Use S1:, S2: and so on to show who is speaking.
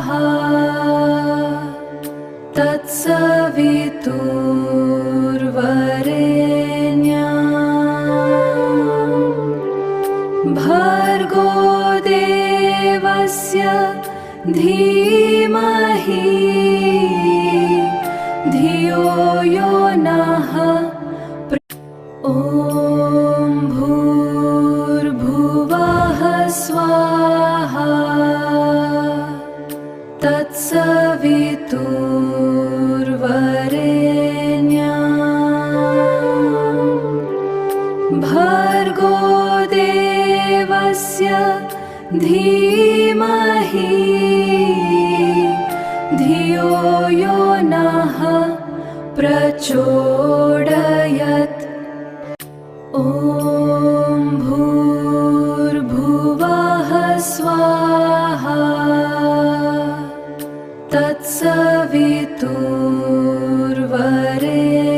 S1: स्वाहा तत्सवितुर्वरेण्यं भर्गो देवस्य धीमहि धियो यो नः ॐ भूर्भुवः स्वाहा तत्सवितुर्वरेण्यं भर्गो देवस्य धीमहि धियो यो नः प्रचोदयात् ॐ भूर्भुवः स्वाहा तत्सवितुर्वरेण्यम्